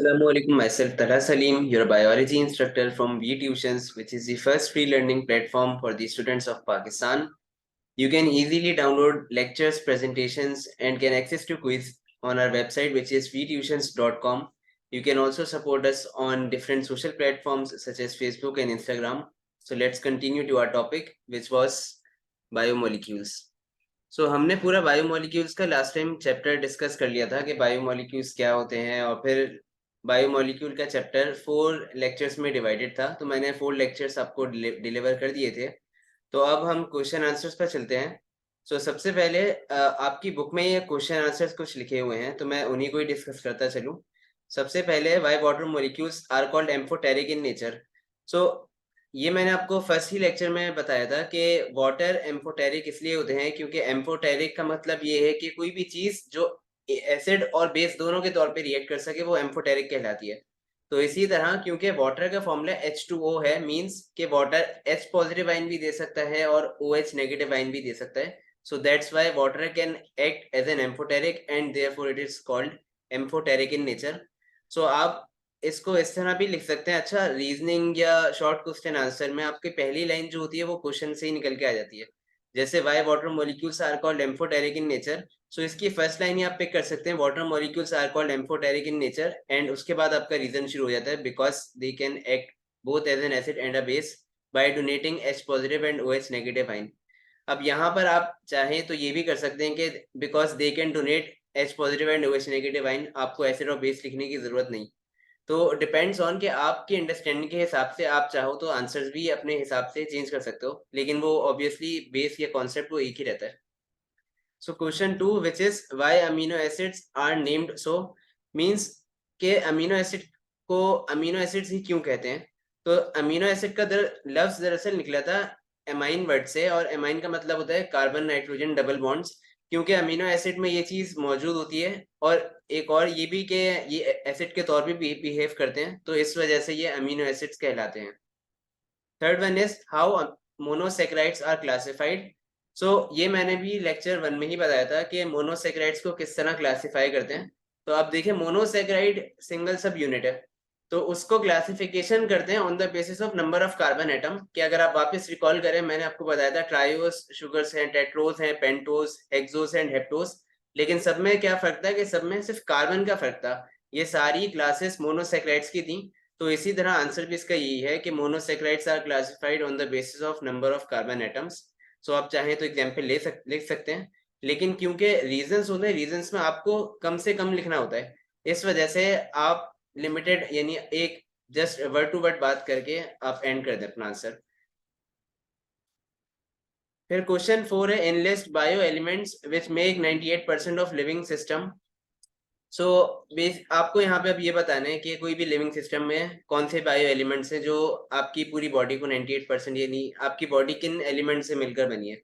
Assalamualaikum, myself Talha Salim, your biology instructor from V Tuitions, which is the first free learning platform for the students of Pakistan. You can easily download lectures, presentations, and can access to quiz on our website, which is vtuitions.com. You can also support us on different social platforms such as Facebook and Instagram. So let's continue to our topic, which was biomolecules. हमने पूरा biomolecules का last time chapter discuss कर लिया था कि biomolecules क्या होते हैं, और फिर बायोमोलिक्यूल का चैप्टर 4 लेक्चर्स में डिवाइडेड था, तो मैंने 4 लेक्चर्स आपको डिलीवर कर दिए थे। तो अब हम क्वेश्चन आंसर्स पर चलते हैं। सबसे पहले आपकी बुक में ये क्वेश्चन आंसर्स कुछ लिखे हुए हैं, तो मैं उन्हीं को ही डिस्कस करता चलूं। सबसे पहले, why water molecules are called amphoteric in nature. So ये मैंने आपको फर्स्ट ही लेक्चर में बताया था कि वाटर एम्फोटेरिक इसलिए होते हैं क्योंकि एम्फोटेरिक का मतलब ये है कि कोई भी चीज जो एसिड और बेस दोनों के तौर पे रिएक्ट कर सके वो एम्फोटेरिक कहलाती है। तो इसी तरह क्योंकि वाटर का फॉर्मूला H2O है, मींस कि वाटर H पॉजिटिव आयन भी दे सकता है और OH नेगेटिव आयन भी दे सकता है। So that's why water can act as an amphoteric and therefore it is called amphoteric in nature. आप इसको इस तरह भी लिख सकते हैं। अच्छा, रीजनिंग या शॉर्ट क्वेश्चन आंसर में आपकी पहली लाइन जो होती है वो क्वेश्चन से ही निकल के आ जाती है। जैसे why water molecules are called amphoteric in nature, so इसकी फर्स्ट लाइन ही आप पिक कर सकते हैं, water molecules are called amphoteric in nature, and उसके बाद आपका रीजन शुरू हो जाता है, because they can act both as an acid and a base by donating H positive and OH negative ion. अब यहाँ पर आप चाहें तो ये भी कर सकते हैं कि because they can donate H positive and OH negative ion, आपको एसिड और बेस लिखने की जरूरत नहीं। तो डिपेंड्स ऑन कि आपकी अंडरस्टैंडिंग के हिसाब से आप चाहो तो आंसर्स भी अपने हिसाब से चेंज कर सकते हो, लेकिन वो ऑब्वियसली बेस या कॉन्सेप्ट वो एक ही रहता है। Question 2, which is why amino acids are named so, means के अमीनो एसिड को अमीनो एसिड्स ही क्यों कहते हैं। तो अमीनो एसिड का लफ्ज दरअसल निकला था एमाइन वर्ड से, और एमाइन का मतलब होता है कार्बन नाइट्रोजन डबल बॉन्ड्स, क्योंकि अमीनो एसिड में ये चीज मौजूद होती है, और एक और ये भी कि ये एसिड के तौर पे भी बिहेव करते हैं, तो इस वजह से ये अमीनो एसिड्स कहलाते हैं। Third one is how monosaccharides are classified. ये मैंने भी लेक्चर 1 में ही बताया था कि मोनोसेक्राइड्स को किस तरह क्लासिफाई करते हैं। तो आप देखिए, मोनोसेक्राइड सिंगल सब यूनिट है, तो उसको क्लासिफिकेशन करते हैं on the basis of number of carbon atom. कि अगर आप वापस रिकॉल करें, मैंने आपको बताया था ट्रायोस शुगर्स हैं, टेट्रोस हैं, पेंटोस, हेक्सोस एंड हेप्टोस, लेकिन सब में क्या फर्क था कि सब में सिर्फ कार्बन का फर्क था। ये सारी क्लासेस मोनोसेक्राइड्स की थी। तो इसी तरह आंसर भी इसका यही है कि monosaccharides are classified on the basis of number of carbon atoms. आप चाहें तो एग्जाम्पल लिख सकते हैं, लेकिन क्योंकि रीजंस होते हैं, रीजंस में आपको कम से कम लिखना होता है, इस वजह से आप लिमिटेड यानी एक जस्ट वर्ड टू वर्ड बात करके आप एंड कर दें अपना आंसर। फिर क्वेश्चन 4 है, enlist bio elements which make 98% of living system. आपको यहाँ पे अब ये बताना है कि कोई भी लिविंग सिस्टम में कौन से बायो एलिमेंट्स हैं जो आपकी पूरी बॉडी को 98% यानी आपकी बॉडी किन एलिमेंट से मिलकर बनी है।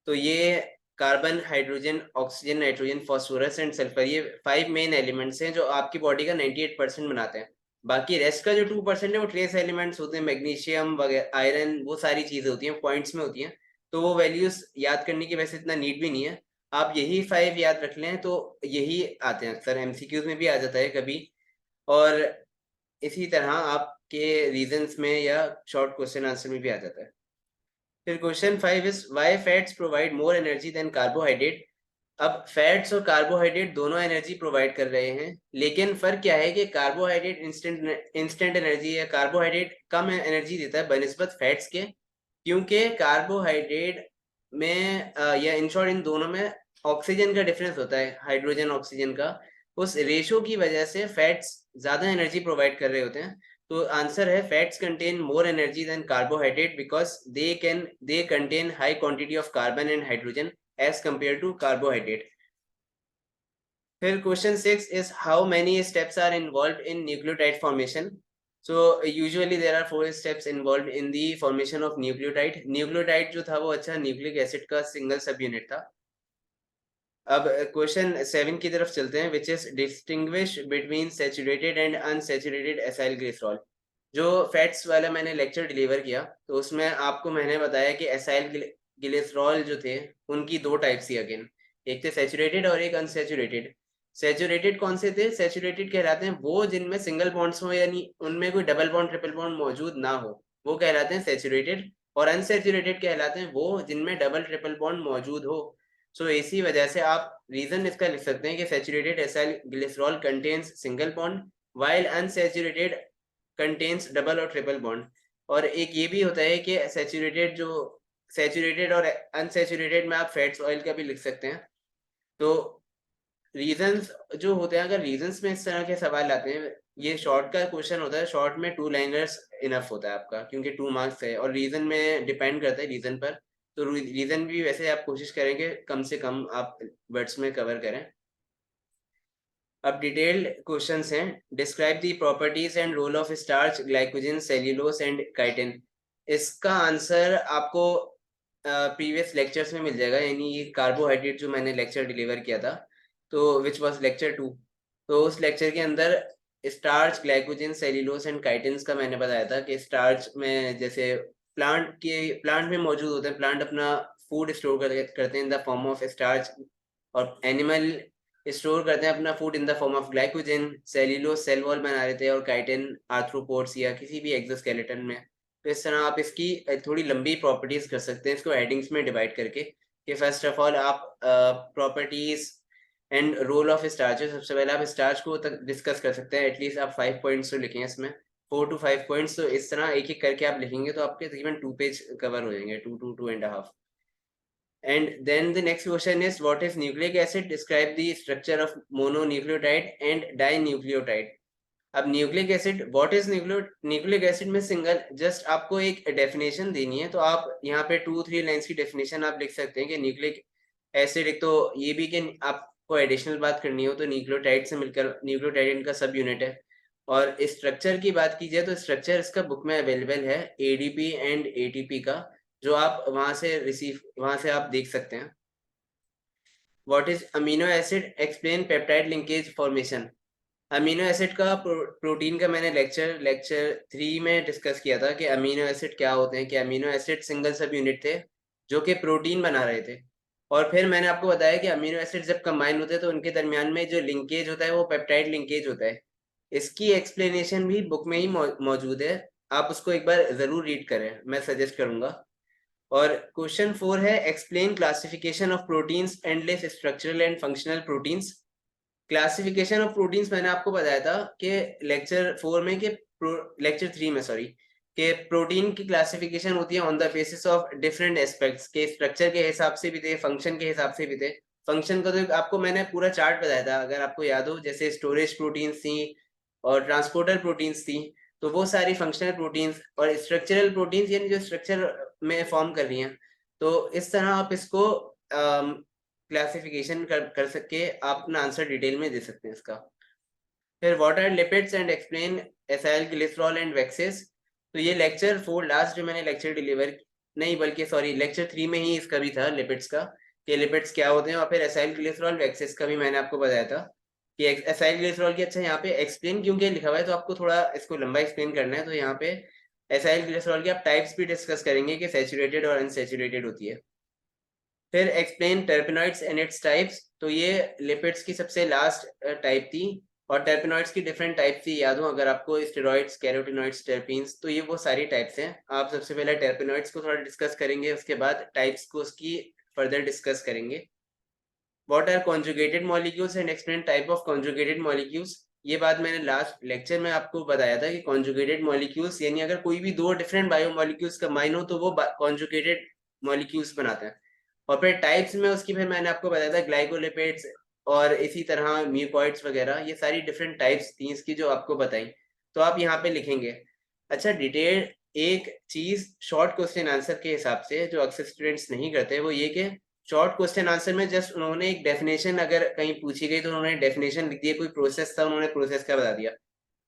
तो ये carbon, hydrogen, oxygen, nitrogen, phosphorus and sulphur, ये 5 मेन एलिमेंट्स हैं जो आपकी बॉडी का 98% बनाते हैं। बाकी रेस्ट का जो 2% है वो ट्रेस एलिमेंट्स होते हैं, मैग्नीशियम वगैरह, आयरन, वो सारी चीजें होती हैं, पॉइंट्स में होती हैं। तो वो वैल्यूज याद करने की वैसे इतना नीड भी नहीं है, आप यही 5 याद रख लें तो यही आते हैं, अक्सर MCQs में भी आ जाता है कभी, और इसी तरह आपके रीजंस में या शॉर्ट क्वेश्चन आंसर में भी आ जाता है। फिर question 5 is why fats provide more energy than carbohydrate. अब फैट्स और कार्बोहाइड्रेट दोनों एनर्जी प्रोवाइड कर रहे हैं, लेकिन फर्क क्या है कि कार्बोहाइड्रेट इंस्टेंट एनर्जी है, कार्बोहाइड्रेट कम एनर्जी देता है बनिस्बत फैट्स के, क्योंकि कार्बोहाइड्रेट में या इन शॉर्ट इन दोनों में ऑक्सीजन का डिफरेंस होता है, हाइड्रोजन ऑक्सीजन का, उस रेशो की वजह से फैट्स ज्यादा एनर्जी प्रोवाइड कर रहे होते हैं। तो आंसर है fats contain more energy than carbohydrate because they contain high quantity of carbon and hydrogen as compare to carbohydrate. फिर question 6 is how many steps are involve in nucleotide formation. Usually there are 4 steps involved in the formation of nucleotide. Nucleotide जो था वो अच्छा nucleic acid का single सब unit था। अब question 7 की तरफ चलते हैं, which is distinguish between saturated and unsaturated acyl glycerol. जो फैट्स वाला मैंने लेक्चर डिलीवर किया, तो उसमें आपको मैंने बताया कि एसाइल ग्लिसरॉल जो थे उनकी 2 टाइप्स थी अगेन, एक थे सैचुरेटेड और एक अनसैचुरेटेड। सैचुरेटेड कौन से थे? सैचुरेटेड कहलाते हैं वो जिनमें सिंगल बॉन्ड्स हो, यानी उनमें कोई डबल बॉन्ड ट्रिपल बॉन्ड मौजूद ना हो, वो कहलाते हैं सैचुरेटेड। और अनसैचुरेटेड कहलाते हैं वो जिनमें डबल ट्रिपल बॉन्ड मौजूद हो। सो इसी वजह से आप रीजन इसका लिख सकते हैं कि saturated acyl glycerol contains single bond while unsaturated contains double और ट्रिपल बॉन्ड। और एक ये भी होता है कि सैचुरेटेड और अनसैचुरेटेड में आप फैट्स ऑयल का भी लिख सकते हैं। तो रीजंस जो होते हैं, अगर रीजंस में इस तरह के सवाल आते हैं, ये शॉर्ट का क्वेश्चन होता है, शॉर्ट में 2 लाइनर्स इनफ होता है आपका, क्योंकि 2 मार्क्स है और रीजन में डिपेंड करता है रीजन पर। तो रीजन भी वैसे आप कोशिश करेंगे कम से कम आप वर्ड्स में कवर करें। अब डिटेल्ड क्वेश्चंस हैं। Describe the properties and role of starch, glycogen, cellulose and chitin. इसका आंसर आपको प्रीवियस लेक्चर्स में मिल जाएगा, यानी ये कार्बोहाइड्रेट जो मैंने लेक्चर डिलीवर किया था, तो विच वाज लेक्चर 2। तो उस लेक्चर के अंदर स्टार्च, ग्लाइकोजन, सेल्यूलोज एंड काइटिन्स का मैंने बताया था कि स्टार्च में जैसे प्लांट में मौजूद होते हैं, प्लांट अपना फूड स्टोर करते हैं in the form of starch, और एनिमल स्टोर करते हैं अपना food in the form of glycogen. Cellulose cell wall बना रहे थे और काइटिन आर्थ्रोपोड्स या किसी भी एक्सोस्केलेटन में। तो इस तरह आप इसकी थोड़ी लंबी प्रॉपर्टीज कर सकते हैं इसको हेडिंग्स में डिवाइड करके, कि फर्स्ट ऑफ ऑल आप properties and role of starch, सबसे पहले आप स्टार्च को तक डिस्कस कर सकते हैं। एटलीस्ट आप 5 पॉइंट्स तो लिखें इसमें, 4 to 5 पॉइंट्स। तो इस तरह एक एक करके आप लिखेंगे तो आपके तकरीबन 2 पेज कवर हो जाएंगे, 2 to 2.5। And then the next question is, what is nucleic acid? Describe the structure of mononucleotide and dinucleotide. अब nucleic acid, what is nucleic acid में सिंगल, जस्ट आपको एक डेफिनेशन देनी है, तो आप यहाँ पे 2-3 लाइंस की डेफिनेशन आप लिख सकते हैं कि न्यूक्लिक एसिड, एक तो ये भी कि आपको एडिशनल बात करनी हो तो न्यूक्लियोटाइड से मिलकर न्यूक्लियोटाइड इनका सब यूनिट है। और स्ट्रक्चर की बात की जाए तो स्ट्रक्चर इसका बुक में अवेलेबल है, एडीपी एंड एटीपी का, जो आप वहां से आप देख सकते हैं। What is amino acid? Explain peptide linkage formation. Amino acid का प्रोटीन का मैंने लेक्चर 3 में डिस्कस किया था कि अमीनो एसिड क्या होते हैं, कि अमीनो एसिड सिंगल सब यूनिट थे जो कि प्रोटीन बना रहे थे। और फिर मैंने आपको बताया कि अमीनो एसिड जब कंबाइन होते हैं तो उनके दरमियान में जो लिंकेज होता है वो पेप्टाइड लिंकेज होता है। इसकी एक्सप्लेनेशन भी बुक में ही मौजूद है, आप उसको एक बार जरूर रीड करें, मैं सजेस्ट करूंगा। और क्वेश्चन 4 है, explain classification of proteins, endless structural and functional proteins. Classification of proteins मैंने आपको बताया था कि लेक्चर 4 में, कि लेक्चर 3 में सॉरी, कि प्रोटीन की क्लासिफिकेशन होती है on the basis of different aspects, के स्ट्रक्चर के हिसाब से भी थे, फंक्शन के हिसाब से भी थे। फंक्शन का तो आपको मैंने पूरा चार्ट बताया था, अगर आपको याद हो, जैसे स्टोरेज प्रोटीन्स थी और ट्रांसपोर्टर प्रोटीन्स थी, तो वो सारी फंक्शनल प्रोटीन्स, और स्ट्रक्चरल प्रोटीन्स यानी जो स्ट्रक्चर में फॉर्म कर रही हैं। तो इस तरह आप इसको क्लासिफिकेशन कर सके, आप अपना आंसर डिटेल में दे सकते हैं इसका। फिर what are lipids and explain acyl glycerol and waxes. तो ये लेक्चर 4 लास्ट जो मैंने लेक्चर डिलीवर, नहीं बल्कि सॉरी लेक्चर 3 में ही इसका भी था लिपिड्स का, कि लिपिड्स क्या होते हैं। और फिर एसाइल ग्लिसरॉल वैक्सेस का भी मैंने आपको बताया था कि एसाइल ग्लिसरॉल की, अच्छा यहाँ पे एक्सप्लेन क्योंकि लिखा हुआ है तो आपको थोड़ा इसको लंबा एक्सप्लेन करना है, तो यहाँ पे एसाइल ग्लिसरॉल की आप टाइप्स भी डिस्कस करेंगे कि सैचुरेटेड और अनसैचुरेटेड होती है। फिर एक्सप्लेन टर्पेनॉइड्स एंड इट्स टाइप्स। तो ये लिपिड्स की सबसे लास्ट टाइप थी, और टर्पेनॉइड्स की डिफरेंट टाइप थी, याद हो अगर आपको, स्टेरॉइड्स, कैरोटिनॉइड्स, टर्पीन्स। तो ये वो सारी टाइप्स हैं। आप सबसे पहले टर्पेनॉइड्स को थोड़ा डिस्कस करेंगे, उसके बाद टाइप्स को उसकी फर्दर डिस्कस करेंगे। What are conjugated molecules and explain type of conjugated molecules. ये बात मैंने लास्ट लेक्चर में आपको बताया था कि कॉन्जुगेटेड मॉलिक्यूल्स यानी अगर कोई भी 2 डिफरेंट बायोमॉलिक्यूल्स कंबाइन हो तो वो कॉन्जुगेटेड मॉलिक्यूल्स बनाते हैं। और फिर टाइप्स में उसकी फिर मैंने आपको बताया था ग्लाइकोलिपिड्स और इसी तरह म्यूकॉइड्स वगैरह, ये सारी डिफरेंट टाइप्स थी इसकी जो आपको बताई, तो आप यहाँ पे लिखेंगे। अच्छा, डिटेल एक चीज शॉर्ट क्वेश्चन आंसर के हिसाब से जो अक्सर स्टूडेंट्स नहीं करते, वो ये कि शॉर्ट क्वेश्चन आंसर में जस्ट उन्होंने एक डेफिनेशन अगर कहीं पूछी गई तो उन्होंने डेफिनेशन लिख दिया, कोई प्रोसेस था उन्होंने प्रोसेस का बता दिया।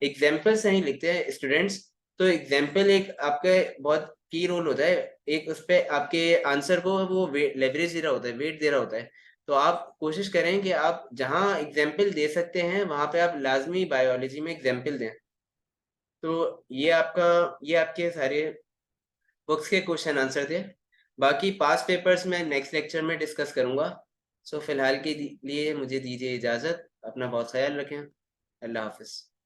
एग्जाम्पल्स नहीं लिखते हैं स्टूडेंट्स। तो एग्जाम्पल एक आपका बहुत की रोल होता है, एक उस पे आपके आंसर को वो लेवरेज दे रहा होता है, वेट दे रहा होता है। तो आप कोशिश करें कि आप जहां एग्जाम्पल दे सकते हैं वहां पे आप लाजमी बायोलॉजी में एग्जाम्पल दें। तो ये आपके सारे बुक्स के क्वेश्चन आंसर थे। बाकी पास पेपर्स में नेक्स्ट लेक्चर में डिस्कस करूंगा। सो फिलहाल के लिए मुझे दीजिए इजाजत। अपना बहुत ख्याल रखें। अल्लाह हाफिज।